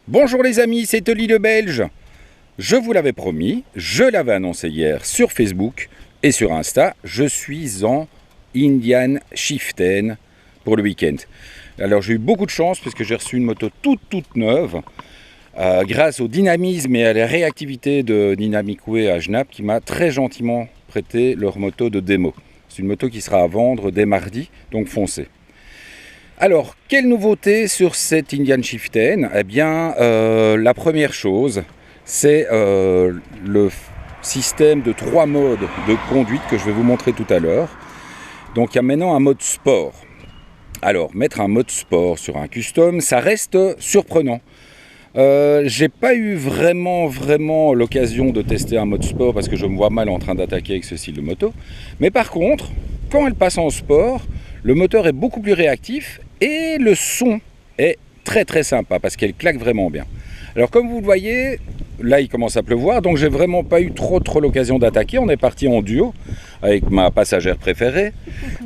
Bonjour les amis, c'est Oli le Belge. Je vous l'avais promis, je l'avais annoncé hier sur Facebook et sur Insta, je suis en Indian Chieftain pour le week-end. Alors j'ai eu beaucoup de chance puisque j'ai reçu une moto toute neuve grâce au dynamisme et à la réactivité de Dynamic Way à Genappe qui m'a très gentiment prêté leur moto de démo. C'est une moto qui sera à vendre dès mardi, donc foncez. Alors, quelle nouveauté sur cette Indian Chieftain? Eh bien, la première chose, c'est le système de 3 modes de conduite que je vais vous montrer tout à l'heure. Donc, il y a maintenant un mode sport. Alors, mettre un mode sport sur un custom, ça reste surprenant. J'ai pas eu vraiment l'occasion de tester un mode sport parce que je me vois mal en train d'attaquer avec ce style de moto. Mais par contre, quand elle passe en sport, le moteur est beaucoup plus réactif et le son est très sympa parce qu'elle claque vraiment bien. Alors comme vous le voyez, là il commence à pleuvoir, donc j'ai vraiment pas eu trop l'occasion d'attaquer. On est parti en duo avec ma passagère préférée.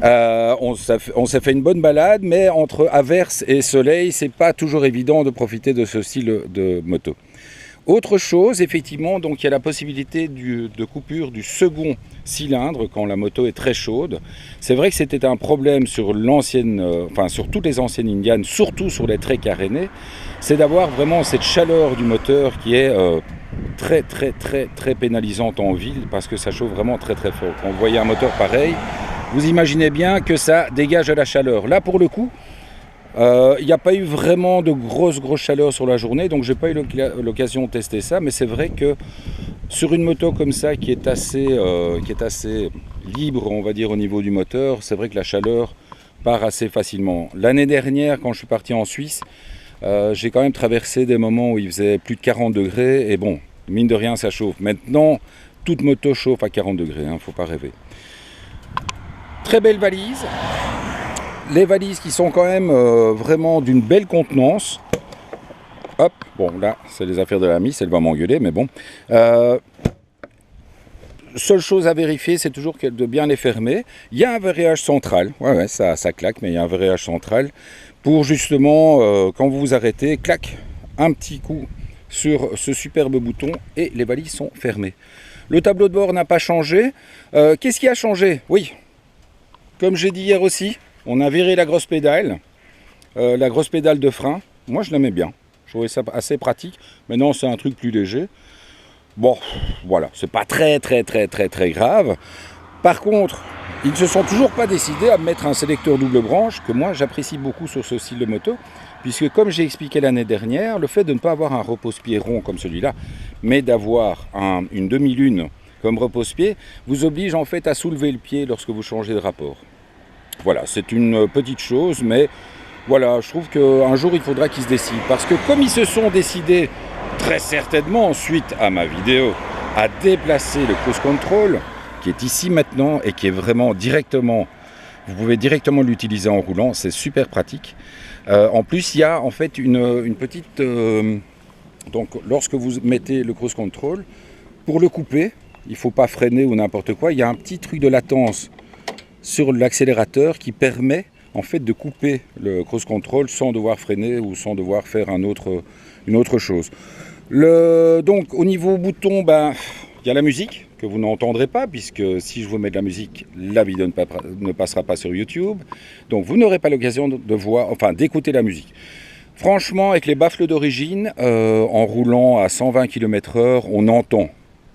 On s'est fait une bonne balade, mais entre averse et soleil, c'est pas toujours évident de profiter de ce style de moto. Autre chose, effectivement, donc il y a la possibilité de coupure du second cylindre quand la moto est très chaude. C'est vrai que c'était un problème sur sur toutes les anciennes Indian, surtout sur les très carénés, c'est d'avoir vraiment cette chaleur du moteur qui est très pénalisante en ville parce que ça chauffe vraiment très fort. Quand vous voyez un moteur pareil, vous imaginez bien que ça dégage de la chaleur. Là, pour le coup, il n'y a pas eu vraiment de grosse chaleur sur la journée, donc j'ai pas eu l'occasion de tester ça, mais c'est vrai que sur une moto comme ça qui est assez libre, on va dire, au niveau du moteur, c'est vrai que la chaleur part assez facilement. L'année dernière, quand je suis parti en Suisse, j'ai quand même traversé des moments où il faisait plus de 40 degrés, et bon, mine de rien, ça chauffe. Maintenant, toute moto chauffe à 40 degrés, faut pas rêver. Très belle valise. Les valises qui sont quand même vraiment d'une belle contenance. Hop, bon là, c'est les affaires de la Miss, elle va m'engueuler, mais bon. Seule chose à vérifier, c'est toujours de bien les fermer. Il y a un verrouillage central, ouais, ça claque, mais il y a un verrouillage central pour justement, quand vous vous arrêtez, clac, un petit coup sur ce superbe bouton et les valises sont fermées. Le tableau de bord n'a pas changé. Qu'est-ce qui a changé? Oui, comme j'ai dit hier aussi, on a viré la grosse pédale de frein. Moi, je l'aimais bien. Je trouvais ça assez pratique. Maintenant, c'est un truc plus léger. Bon, voilà, c'est pas très grave. Par contre, ils ne se sont toujours pas décidés à mettre un sélecteur double branche que moi, j'apprécie beaucoup sur ce style de moto. Puisque, comme j'ai expliqué l'année dernière, le fait de ne pas avoir un repose-pied rond comme celui-là, mais d'avoir une demi-lune comme repose-pied, vous oblige en fait à soulever le pied lorsque vous changez de rapport. Voilà, c'est une petite chose, mais voilà, je trouve qu'un jour il faudra qu'ils se décident. Parce que comme ils se sont décidés, très certainement, suite à ma vidéo, à déplacer le cruise control, qui est ici maintenant et qui est vraiment directement, vous pouvez directement l'utiliser en roulant, c'est super pratique. En plus, il y a en fait une petite... donc lorsque vous mettez le cruise control, pour le couper, il ne faut pas freiner ou n'importe quoi, il y a un petit truc de latence sur l'accélérateur qui permet en fait de couper le cruise control sans devoir freiner ou sans devoir faire une autre chose. Donc au niveau bouton, il y a la musique que vous n'entendrez pas puisque si je vous mets de la musique, la vidéo ne passera pas sur YouTube. Donc vous n'aurez pas l'occasion d'écouter la musique. Franchement, avec les baffles d'origine, en roulant à 120 km/h, on entend.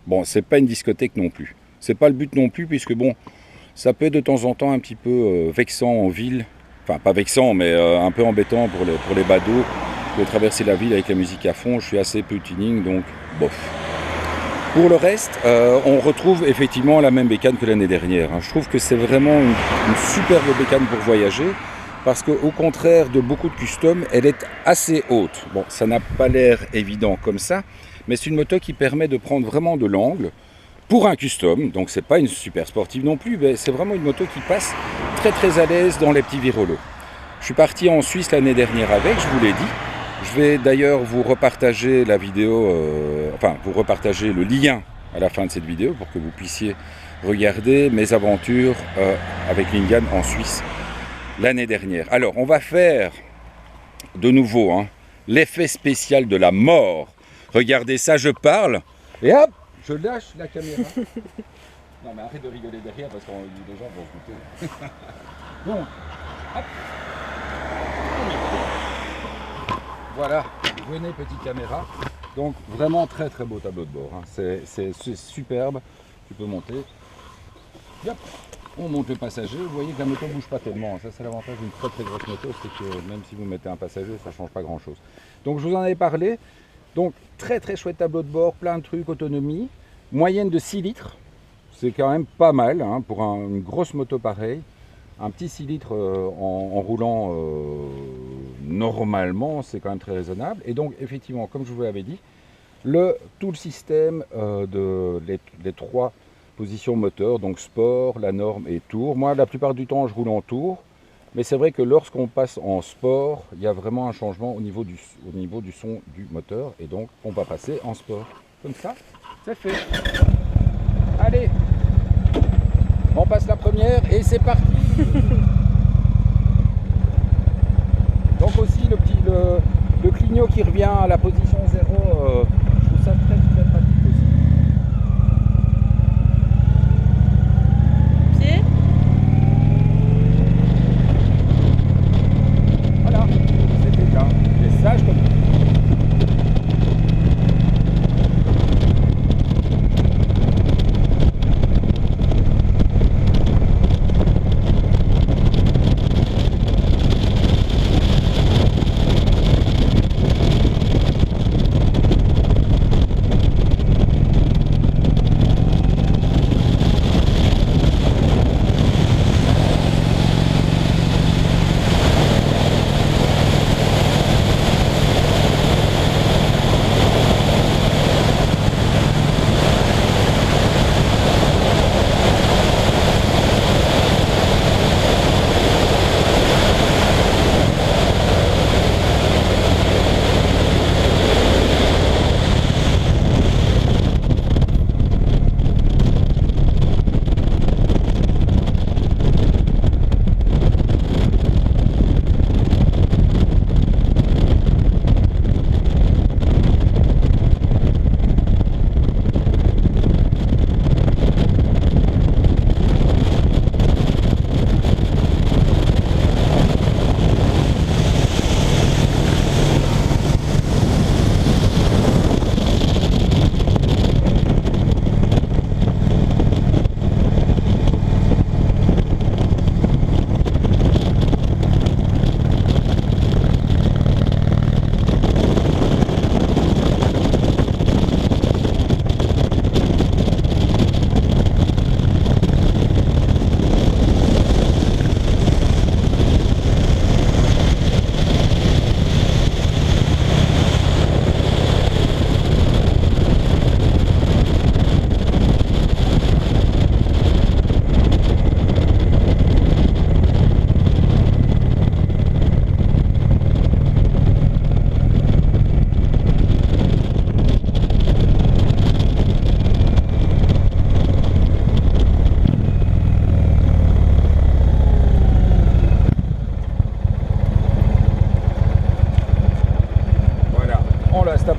Bon, c'est pas une discothèque non plus. C'est pas le but non plus puisque bon, ça peut être de temps en temps un petit peu vexant en ville, enfin pas vexant mais un peu embêtant pour les badauds de traverser la ville avec la musique à fond. Je suis assez peu tuning donc bof. Pour le reste, on retrouve effectivement la même bécane que l'année dernière. Je trouve que c'est vraiment une superbe bécane pour voyager parce qu'au contraire de beaucoup de custom, elle est assez haute. Bon, ça n'a pas l'air évident comme ça, mais c'est une moto qui permet de prendre vraiment de l'angle. Pour un custom, donc c'est pas une super sportive non plus, mais c'est vraiment une moto qui passe très à l'aise dans les petits virolos. Je suis parti en Suisse l'année dernière avec, je vous l'ai dit. Je vais d'ailleurs vous repartager la vidéo, vous repartager le lien à la fin de cette vidéo pour que vous puissiez regarder mes aventures avec l'Indian en Suisse l'année dernière. Alors, on va faire de nouveau l'effet spécial de la mort. Regardez ça, je parle, et hop, je lâche la caméra. Non mais arrête de rigoler derrière parce que les gens vont se douter. Donc, hop. Voilà, venez petite caméra. Donc vraiment très très beau tableau de bord, hein. C'est superbe, tu peux monter. Yep. On monte le passager, vous voyez que la moto ne bouge pas tellement. Ça c'est l'avantage d'une très très grosse moto, c'est que même si vous mettez un passager, ça ne change pas grand chose. Donc je vous en avais parlé. Donc très très chouette tableau de bord, plein de trucs, autonomie. Moyenne de 6 litres, c'est quand même pas mal hein, pour une grosse moto pareille. Un petit 6 litres en roulant normalement, c'est quand même très raisonnable. Et donc effectivement, comme je vous l'avais dit, tout le système les 3 positions moteur, donc sport, la norme et tour. Moi, la plupart du temps, je roule en tour. Mais c'est vrai que lorsqu'on passe en sport, il y a vraiment un changement au niveau du son du moteur. Et donc, on va passer en sport. Comme ça, c'est fait. Allez, on passe la première et c'est parti. Donc aussi, le clignot qui revient à la position 0, je trouve ça très très pratique aussi. Voilà, c'est déjà. C'est sage comme ça.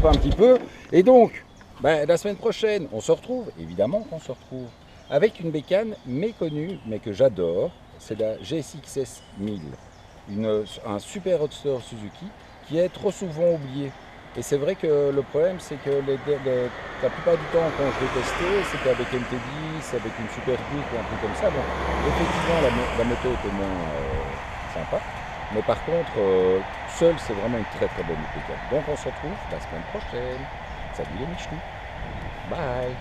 Un petit peu et donc la semaine prochaine on se retrouve, évidemment qu'on se retrouve avec une bécane méconnue mais que j'adore, c'est la GSX-S 1000, un super roadster Suzuki qui est trop souvent oublié. Et c'est vrai que le problème c'est que la plupart du temps quand je l'ai testé c'était avec MT10, avec une Super Duke ou un truc comme ça. Bon, effectivement la moto était moins sympa. Mais par contre, seul, c'est vraiment une très très bonne bécane. Donc on se retrouve la semaine prochaine. Salut les Michelous. Bye.